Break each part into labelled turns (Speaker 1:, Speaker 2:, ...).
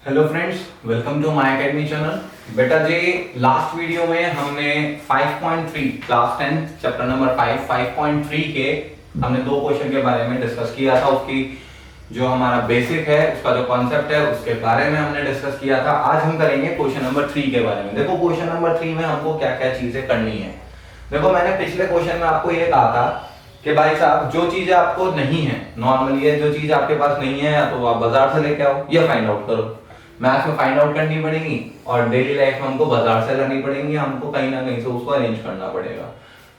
Speaker 1: Hello friends, welcome to my academy channel. बेटा जी, last video में हमने 5.3 क्लास 10 चैप्टर नंबर 5.3 के हमने दो क्वेश्चन के बारे में डिस्कस किया था। उसकी जो हमारा बेसिक है, उसका जो कॉन्सेप्ट है, उसके बारे में हमने डिस्कस किया था। आज हम करेंगे क्वेश्चन नंबर 3 के बारे में। देखो, क्वेश्चन नंबर 3 में हमको क्या क्या चीजें करनी है। देखो, मैंने पिछले क्वेश्चन में आपको ये कहा था कि भाई साहब, जो चीजें आपको नहीं है, नॉर्मली है, जो चीज आपके पास नहीं है, या तो आप बाजार से लेके आओ या फाइंड आउट करो। मैथ्स में फाइंड आउट करनी पड़ेगी और डेली लाइफ में हमको बाजार से लानी पड़ेंगी, हमको कहीं ना कहीं से उसको अरेंज करना पड़ेगा।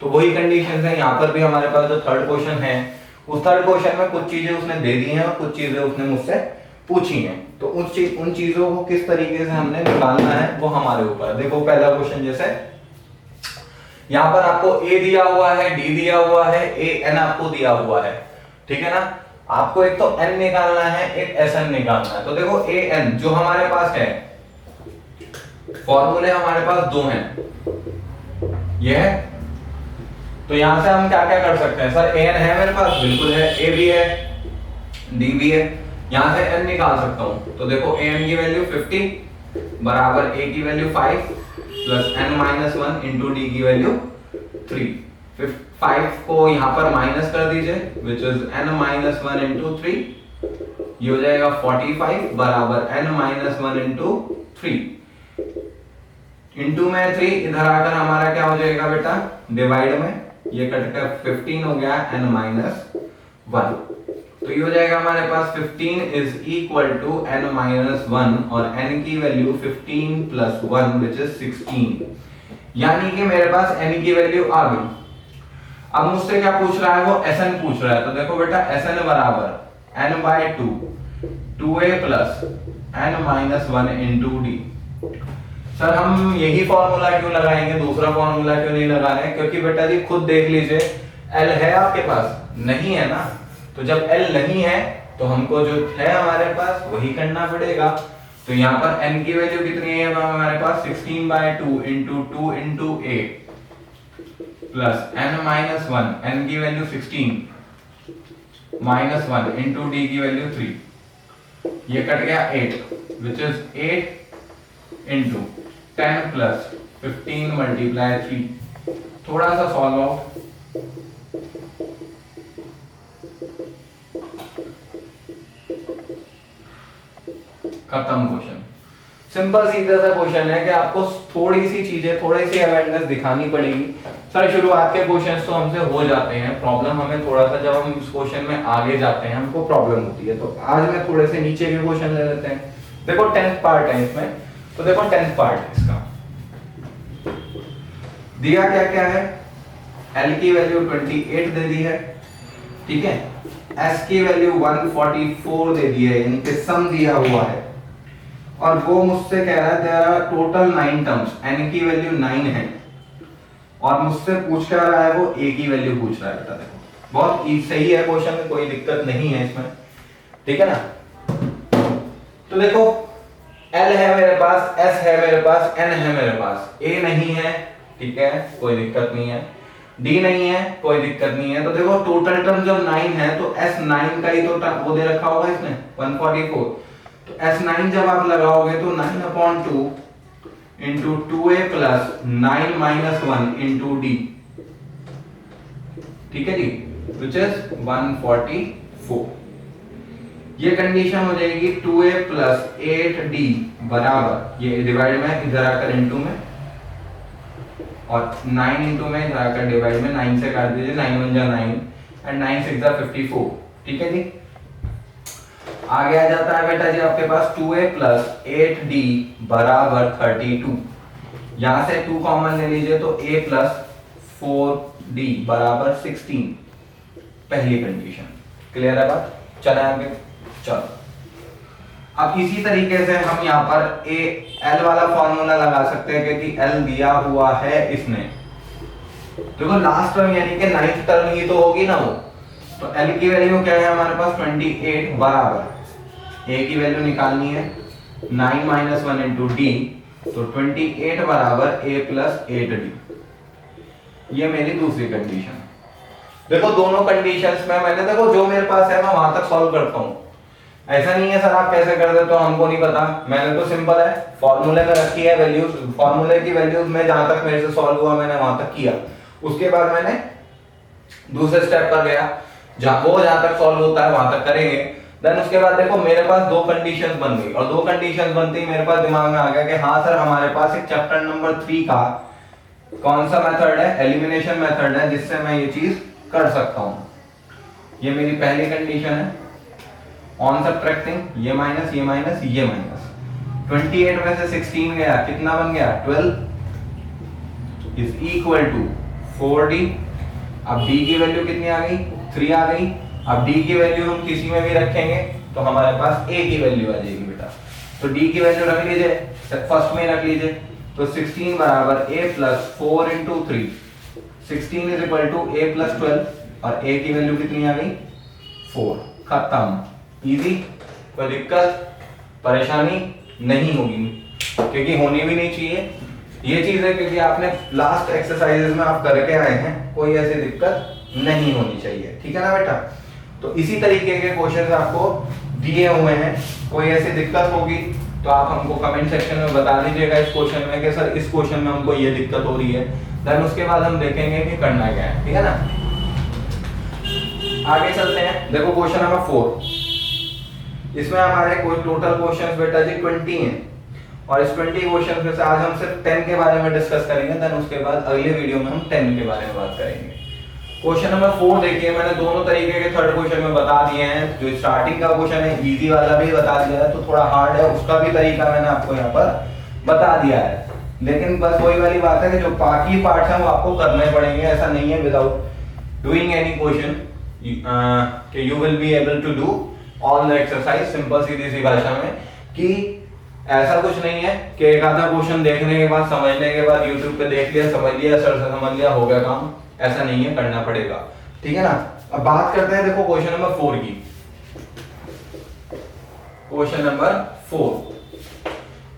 Speaker 1: तो वही कंडीशंस है यहाँ पर भी। हमारे पास जो थर्ड क्वेश्चन है, उस थर्ड क्वेश्चन में कुछ चीजें उसने दे दी हैं और कुछ चीजें उसने मुझसे पूछी हैं। तो उन चीजों को किस तरीके से हमने निकालना है वो हमारे ऊपर है। देखो, पहला क्वेश्चन जैसे यहाँ पर आपको ए दिया हुआ है, डी दिया हुआ है, ए एन आपको दिया हुआ है, ठीक है ना। आपको एक तो n निकालना है, एक SN निकालना है। तो देखो, ए एन जो हमारे पास है, फॉर्मूले हमारे पास दो हैं, ये है। तो यहां से हम क्या क्या कर सकते हैं? सर, ए एन है मेरे पास, बिल्कुल है। ए भी है, डी भी है। यहां से n निकाल सकता हूं। तो देखो, ए एन की वैल्यू 50 बराबर ए की वैल्यू 5 प्लस n-1 इंटू डी की वैल्यू 3। 5 को यहां पर माइनस कर दीजिए, विच इज n-1 इंटू 3। ये हो जाएगा 45 बराबर n-1 इंटू 3। इंटू में 3 इधर आकर हमारा क्या हो जाएगा बेटा? डिवाइड में ये कटकर 15 हो गया n-1। तो ये हो जाएगा हमारे पास 15 इज इक्वल टू n-1 और n की वैल्यू 15 प्लस 1 विच इज 16। यानी कि मेरे पास n की वैल्यू आ गई। अब मुझसे क्या पूछ रहा है? वो Sn पूछ रहा है। तो देखो बेटा, Sn बराबर n/2 2a plus n-1 into D. Sir, हम यही फॉर्मूला क्यों लगाएंगे, दूसरा फॉर्मूला क्यों नहीं लगा रहे हैं? क्योंकि बेटा जी, खुद देख लीजिए, L है आपके पास? नहीं है ना। तो जब L नहीं है तो हमको जो है हमारे पास वही करना पड़ेगा। तो यहाँ पर n की वैल्यू कितनी है हमारे पास? 16/2 into 2 into a plus n-1, n की वैल्यू 16 माइनस 1 इंटू डी की वैल्यू 3। ये कट गया 8 which is 8 into 10 plus 15 multiply 3। थोड़ा सा सॉल्व आउट। खत्म क्वेश्चन। सिंपल सीधा सा क्वेश्चन है कि आपको थोड़ी सी चीजें, थोड़ी सी अवेयरनेस दिखानी पड़ेगी। सर, शुरुआत के क्वेश्चंस तो हमसे हो जाते हैं, प्रॉब्लम हमें थोड़ा सा जब हम इस क्वेश्चन में आगे जाते हैं हमको प्रॉब्लम होती है। तो आज मैं थोड़े से नीचे के क्वेश्चन ले लेते हैं। देखो, 10th पार्ट है इसमें। तो देखो, 10th पार्ट इसका दिया क्या क्या है? L की वैल्यू 28 दे दी है, ठीक है। S की वैल्यू 144 दे दी है, यानी कि सम दिया हुआ है। और वो मुझसे कह रहा है there are total 9 terms, n की वैल्यू 9 है और मुझसे पूछ क्या रहा है? वो a की वैल्यू पूछ रहा है। बेटा देखो, बहुत सही है क्वेश्चन में, कोई दिक्कत नहीं है इसमें, ठीक है ना। तो देखो, L है मेरे पास, S है मेरे पास, N है मेरे पास, A नहीं है, ठीक है, कोई दिक्कत नहीं है, D नहीं है, कोई दिक्कत नहीं है। तो देखो, टोटल टर्म जब 9 है तो S9 का ही तो वो दे रखा होगा इसमें 144। तो S9 जब आप लगाओगे तो 9/2 into 2a plus 9 minus 1 into D, ठीक है जी, विच इज 144। ये कंडीशन हो जाएगी 2a प्लस 8d बराबर, ये डिवाइड में इधर आकर इंटू में, और 9 इंटू में इधर आकर डिवाइड में, 9 से काट दीजिए, 9 1 जा 9 एंड 9 6 जा 54, ठीक है जी। आगे आ जाता है बेटा जी आपके पास 2a प्लस 8d बराबर 32। यहां से 2 कॉमन ले लीजिए तो a प्लस 4d बराबर 16। पहली कंडीशन क्लियर है बात? चले आगे, चलो। अब इसी तरीके से हम यहाँ पर L वाला फॉर्मूला लगा सकते हैं, क्योंकि L दिया हुआ है इसने। देखो, लास्ट टर्म यानी कि 9th टर्म ही तो होगी ना वो। तो L की वैल्यू क्या है हमारे पास? 28 बराबर a की वैल्यू निकालनी है 9 माइनस 1 इंटू डी। तो 28 बराबर a प्लस 8d। ये मेरी दूसरी कंडीशन। देखो, दोनों कंडीशंस में मैंने, देखो, जो मेरे पास है मैं वहां तक सॉल्व करता हूं। ऐसा नहीं है सर आप कैसे कर देते हो हमको नहीं पता, मैंने तो सिंपल है फॉर्मूले में रखी है वैल्यूज, फॉर्मूले की वैल्यूज में जहां तक मेरे से सॉल्व हुआ मैंने वहां तक किया, उसके बाद मैंने दूसरे स्टेप पर गया जहां तक सॉल्व होता है वहां तक करेंगे। देन उसके बाद देखो मेरे पास दो कंडीशंस बन गई, और दो कंडीशंस बनती ही मेरे पास दिमाग में आ गया कि हाँ सर हमारे पास एक चैप्टर नंबर 3 का कौन सा मेथड है, एलिमिनेशन मेथड है जिससे मैं ये चीज कर सकता हूं। ये मेरी पहली कंडीशन है, ऑन सब्ट्रैक्टिंग ये माइनस ये माइनस ये माइनस, 28 में से 16 गया कितना बन गया 12 इज इक्वल टू 4d। अब d की वैल्यू कितनी आ गई 3 आ गई। अब d की वैल्यू हम किसी में भी रखेंगे तो हमारे पास a की वैल्यू आ जाएगी बेटा, तो d की वैल्यू रख लीजिए फर्स्ट में रख लीजिए, तो 16 बराबर a plus 4 into 3, 16 is equal to a plus 12 और a की वैल्यू कितनी आ गई 4। खत्म, इजी, कोई दिक्कत परेशानी नहीं होगी, क्योंकि होनी भी नहीं चाहिए ये चीज है, क्योंकि आपने लास्ट एक्सरसाइजेस में आप करके आए हैं, कोई ऐसी दिक्कत नहीं होनी चाहिए, ठीक है ना बेटा। तो इसी तरीके के क्वेश्चंस आपको दिए हुए हैं, कोई ऐसी दिक्कत होगी तो आप हमको कमेंट सेक्शन में बता दीजिएगा इस क्वेश्चन में कि सर इस क्वेश्चन में हमको ये दिक्कत हो रही है, देन उसके बाद हम देखेंगे कि करना क्या है, ठीक है ना। आगे चलते हैं, देखो क्वेश्चन नंबर 4, इसमें हमारे कोई टोटल क्वेश्चंस बेटा जी 20 हैं, और इस 20 क्वेश्चंस में से आज हम सिर्फ 10 के बारे में डिस्कस करेंगे, देन उसके बाद अगले वीडियो में हम 10 के बारे में बात करेंगे। क्वेश्चन नंबर 4 देखिए, मैंने दोनों तरीके के थर्ड क्वेश्चन में बता दिए हैं, जो स्टार्टिंग का क्वेश्चन है इजी वाला भी बता दिया है, तो थोड़ा हार्ड है उसका भी तरीका मैंने आपको यहाँ पर बता दिया है, लेकिन बस वही वाली बात है कि जो बाकी पार्ट्स हैं वो आपको करने पड़ेंगे, ऐसा नहीं है विदाउट डूइंग एनी क्वेश्चन कि you will be able to do all the exercise. Simple सीधी सी भाषा में कि ऐसा कुछ नहीं है कि एक आधा क्वेश्चन देखने के बाद समझने के बाद YouTube पे देख लिया समझ लिया सर से समझ लिया हो गया काम, ऐसा नहीं है, करना पड़ेगा, ठीक है ना। अब बात करते हैं देखो क्वेश्चन नंबर 4 की। क्वेश्चन नंबर 4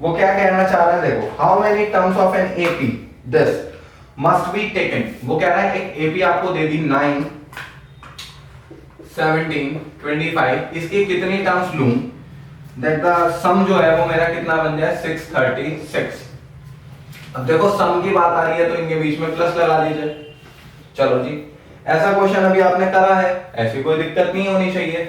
Speaker 1: वो क्या कहना चाह रहा है, देखो how many terms of an AP this must be taken. वो कह रहा है एक एपी आपको दे दी 9 17 25, इसकी कितनी टर्म्स लूं दैट द सम जो है वो मेरा कितना बन जाए 636। अब देखो सम की बात आ रही है तो इनके बीच में प्लस लगा दीजिए, चलो जी ऐसा क्वेश्चन अभी आपने करा है, ऐसी कोई दिक्कत नहीं होनी चाहिए,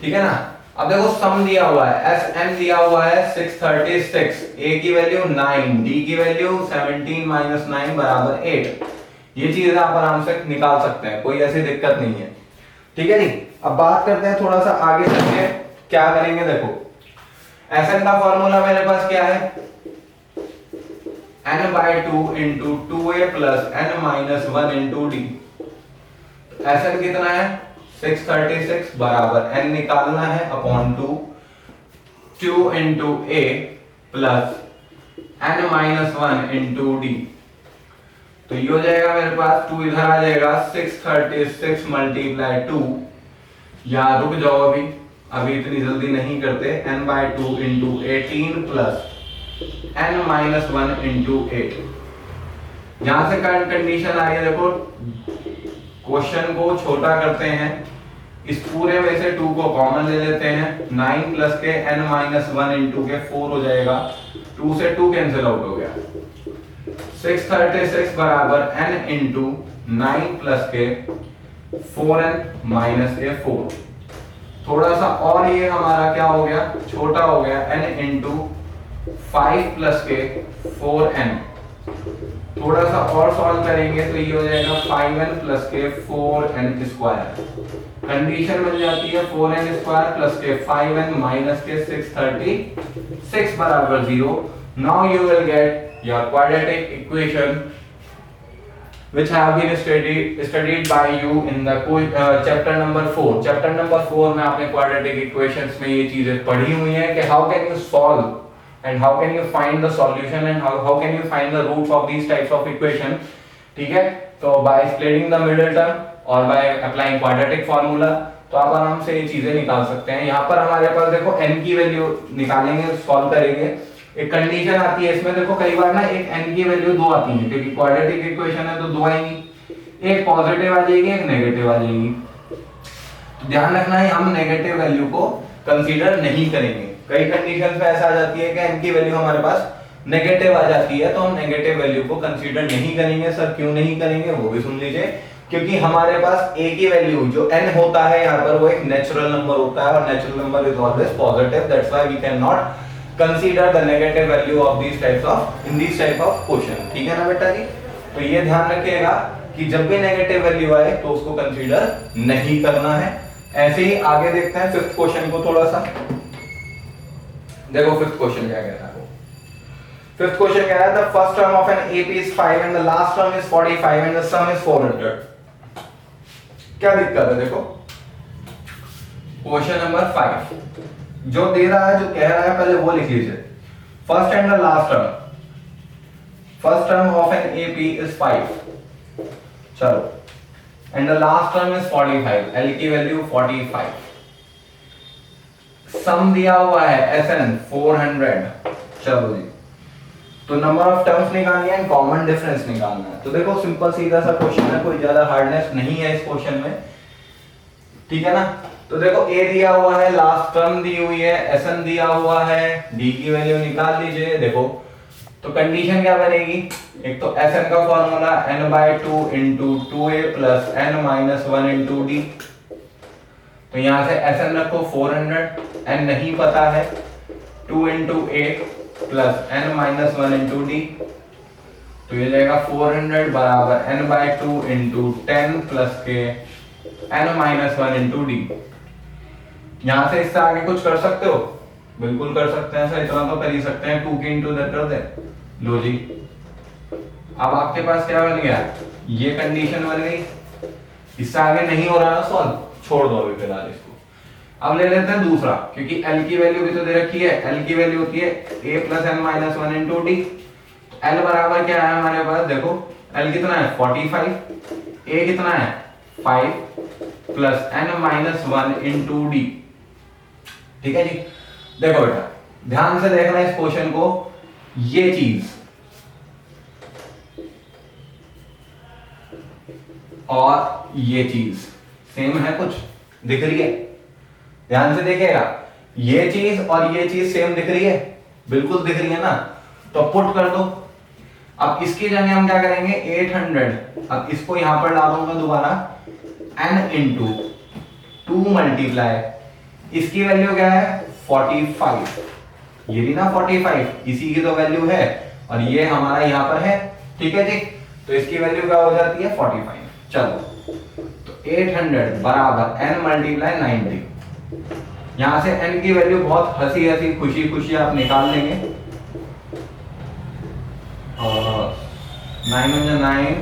Speaker 1: ठीक है ना। अब देखो सम दिया हुआ है, एस एन दिया हुआ है 636, ए की वैल्यू 9, डी की वैल्यू 17 माइनस 9 बराबर 8, ये चीजें आप आराम से निकाल सकते हैं, कोई ऐसी दिक्कत नहीं है, ठीक है जी। अब बात करते हैं थोड़ा सा आगे चलके क्या करेंगे, देखो एस एन का फॉर्मूला मेरे पास क्या है, n by 2 into 2a plus n minus 1 into d। Sn कितना है 636 बराबर n निकालना है upon 2 into a plus n minus 1 into d। तो ये हो जाएगा मेरे पास 2 इधर आ जाएगा 636 मल्टीप्लाई 2, या रुक जाओ अभी इतनी जल्दी नहीं करते, n by 2 into 18 plus n minus 1 into 8। यहां से करंट कंडीशन आ रही है, देखो क्वेश्चन को छोटा करते हैं, इस पूरे में से 2 को कॉमन ले लेते हैं, 9 प्लस के n माइनस 1 इंटू के 4 हो जाएगा, 2 से 2 कैंसिल आउट हो गया, 636 बराबर n इंटू 9 प्लस के 4n माइनस के 4। थोड़ा सा और ये हमारा क्या हो गया छोटा हो गया, n इंटू 5 प्लस के 4n, थोड़ा सा और सॉल्व करेंगे तो ये हो जाएगा 5n प्लस के 4n स्क्वायर। कंडीशन बन जाती है 4n स्क्वायर प्लस के 5n माइनस के 636 बराबर 0। Now you will get your quadratic equation which have been studied by you in the chapter number 4। chapter number 4 में आपने quadratic equations में ये चीजें पढ़ी हुई हैं कि how can you solve and how can you find the solution and how can you find the roots of these types of equation, ठीक है। तो by splitting the middle term और by applying quadratic formula तो आप आराम से ये चीजें निकाल सकते हैं। यहाँ पर हमारे पास देखो n की वैल्यू निकालेंगे, सॉल्व करेंगे, एक कंडीशन आती है इसमें, देखो कई बार ना एक n की वैल्यू 2 आती है, क्योंकि क्वाड्रेटिक इक्वेशन है तो 2 आएंगी, एक पॉजिटिव आ जाएगी एक नेगेटिव आ जाएगी। तो ध्यान रखना है हम नेगेटिव वैल्यू को कंसीडर नहीं करेंगे। कई कंडीशन में ऐसा आ जाती है कि n की वैल्यू हमारे पास नेगेटिव आ जाती है, तो हम नेगेटिव वैल्यू को कंसीडर नहीं करेंगे। सर क्यों नहीं करेंगे वो भी सुन लीजिए। क्योंकि हमारे पास a की वैल्यू जो n होता है यहाँ पर वो एक नेचुरल नंबर होता है और natural number is always positive, that's why we can not consider the negative value of these types of in these type of question. ठीक है ना बेटा जी। तो ये ध्यान रखिएगा कि जब भी नेगेटिव वैल्यू आए तो उसको कंसीडर नहीं करना है। ऐसे ही आगे देखते हैं फिफ्थ क्वेश्चन को थोड़ा सा। देखो फिफ्थ क्वेश्चन क्या कहता है। फिफ्थ क्वेश्चन क्या है, the first term of an AP is 5 and the last term is 45 and the sum is 400। क्या दिक्कत है देखो। क्वेश्चन नंबर 5 जो दे रहा है, जो कह रहा है, पहले वो लिख लीजिए। First and the last term, first term of an AP is 5, चलो, and the last term is 45, L की वैल्यू 45, सम दिया हुआ है SN 400। चलो जी, तो नंबर ऑफ टर्म्स निकालनी है, कॉमन डिफरेंस निकालना है। तो देखो सिंपल सीधा सा क्वेश्चन है, कोई ज्यादा हार्डनेस नहीं है इस क्वेश्चन में। ठीक है ना। तो देखो a दिया हुआ है, लास्ट टर्म दी हुई है, SN दिया हुआ है, d की वैल्यू निकाल लीजिए। देखो तो कंडीशन क्या बनेगी, एक तो SN का formula n/2 into 2a plus n-1 into d। तो यहां से SN रखो 400, n नहीं पता है, 2 into a plus n-1 into d, तो ये जाएगा 400 बराबर n/2 into 10 प्लस के n-1 into d। यहां से इससे आगे कुछ कर सकते हो, बिल्कुल कर सकते हैं सर, इतना तो कर ही सकते हैं। 2 की इंटू इधर कर दे, लो जी। अब आपके पास क्या बन गया, ये कंडीशन बन गई। इससे आगे नहीं हो रहा ना सॉल्व, छोड़ दो अभी फिलहाल इसको। अब ले लेते हैं दूसरा, क्योंकि L की वैल्यू भी तो दे रखी है। L की वैल्यू होती है a plus n-1 into d। L बराबर क्या है हमारे पास, देखो L कितना है 45, a कितना है 5 प्लस n-1 into d। ठीक है जी। देखो बेटा ध्यान से देखना इस क्वेश्चन को, ये चीज और ये चीज सेम है, कुछ दिख रही है, ध्यान से देखिएगा। ये चीज और ये चीज सेम दिख रही है, बिल्कुल दिख रही है ना। तो पुट कर दो। अब इसकी जगह हम क्या करेंगे 800, अब इसको यहां पर डालूंगा दोबारा n इंटू 2 मल्टीप्लाई, इसकी वैल्यू क्या है 45, ये भी ना 45 इसी की तो वैल्यू है और ये हमारा यहां पर है। ठीक है जी। तो इसकी वैल्यू क्या हो जाती है 45। चलो तो 800 बराबर n मल्टीप्लाई 90। यहां से n की वैल्यू बहुत हंसी हंसी खुशी खुशी आप निकाल लेंगे। और 9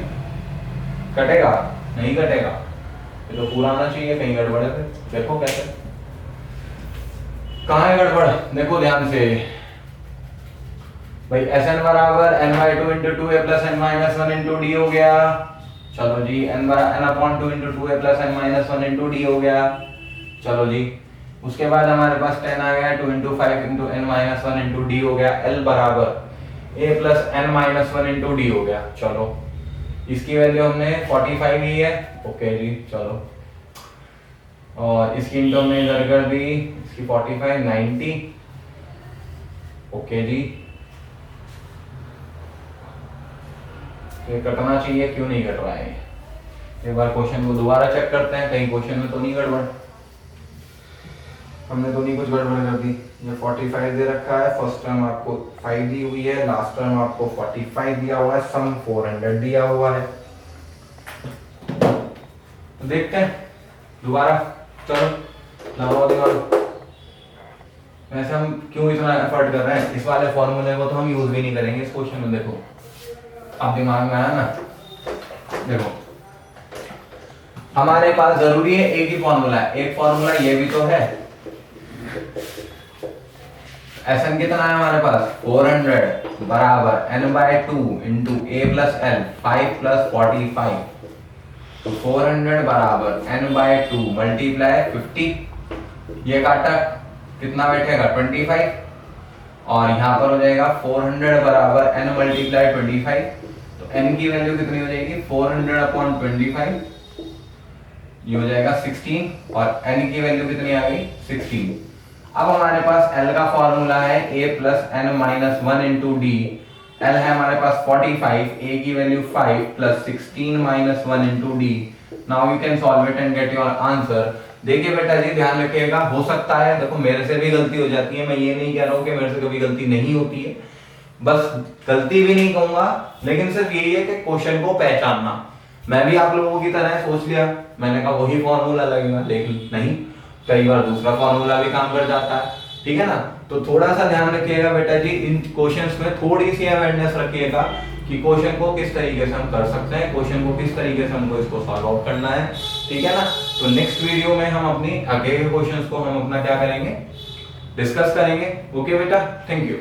Speaker 1: कटेगा नहीं कटेगा, ये तो पूरा आना चाहिए, कहीं गड़बड़ है। फिर देखो कैसे, कहाँ है गड़बड़, देखो ध्यान से भाई। SN बराबर n/2 into 2a plus n-1 into d हो गया। चलो जी, n/2 into 2a plus n-1 into d हो गया। चलो जी, उसके बाद हमारे पास 10 आ गया, 2 into 5 into n-1 into d हो गया। L बराबर a plus n-1 into d हो गया। चलो इसकी वैल्यू हमने 45 ली है, ओके जी। चलो और इसकी इंटू हमने इधर कर दी, इसकी 45 90, ओके जी। ये कटना चाहिए, क्यों नहीं कट रहा है। एक बार क्वेश्चन को दोबारा चेक करते हैं, कहीं क्वेश्चन में तो नहीं गड़बड़, हमने तो नहीं कुछ गड़बड़ कर दी। ये 45 दे रखा है, फर्स्ट टर्म आपको 5 दी हुई है, लास्ट टर्म आपको 45 दिया हुआ है, सम 400 दिया हुआ है। तो देखते हैं दोबारा, चलो लगाओ दिमाग। वैसे हम क्यों इतना एफर्ट कर रहे हैं, इस वाले फॉर्मूले को तो हम यूज भी नहीं करेंगे इस क्वेश्चन में। देखो अब दिमाग में आया ना, देखो हमारे पास जरूरी है एक ही फॉर्मूला है, एक फॉर्मूला ये भी तो है। SN कितना है हमारे पास 400 बराबर n/2 into a plus l 5 plus 45। तो 400 बराबर n/2 मल्टीप्लाई 50, ये काटा कितना बैठेगा 25, और यहाँ पर हो जाएगा 400 बराबर n मल्टीप्लाई 25। तो n की वैल्यू कितनी हो जाएगी 400/25, ये हो जाएगा 16, और n की वैल्यू कितनी आ गई 16। अब हमारे पास L का फॉर्मूला है a plus n minus one into d. L है हमारे पास 45, a की वैल्यू 5 plus 16 minus one into d. Now you can solve it and get your answer. देखिए बेटा जी ध्यान रखिएगा, हो सकता है देखो मेरे से भी गलती हो जाती है, मैं ये नहीं कह रहा हूँ कि मेरे से कभी गलती नहीं होती है, बस गलती भी नहीं कहूंगा, लेकिन सिर्फ यही है कि क्वेश्चन को पहचानना। मैं भी आप लोगों की तरह सोच लिया, मैंने कहा वही फॉर्मूला लगेगा, लेकिन नहीं, कई बार दूसरा फॉर्मूला भी काम कर जाता है, ठीक है ना। तो थोड़ा सा ध्यान रखिएगा बेटा जी, इन क्वेश्चंस में थोड़ी सी अवेयरनेस रखिएगा कि क्वेश्चन को किस तरीके से हम कर सकते हैं, क्वेश्चन को किस तरीके से हमको इसको सॉल्व आउट करना है, ठीक है ना। तो नेक्स्ट वीडियो में हम अपनी आगे के क्वेश्चंस को हम अपना क्या करेंगे, डिस्कस करेंगे। ओके बेटा, थैंक यू।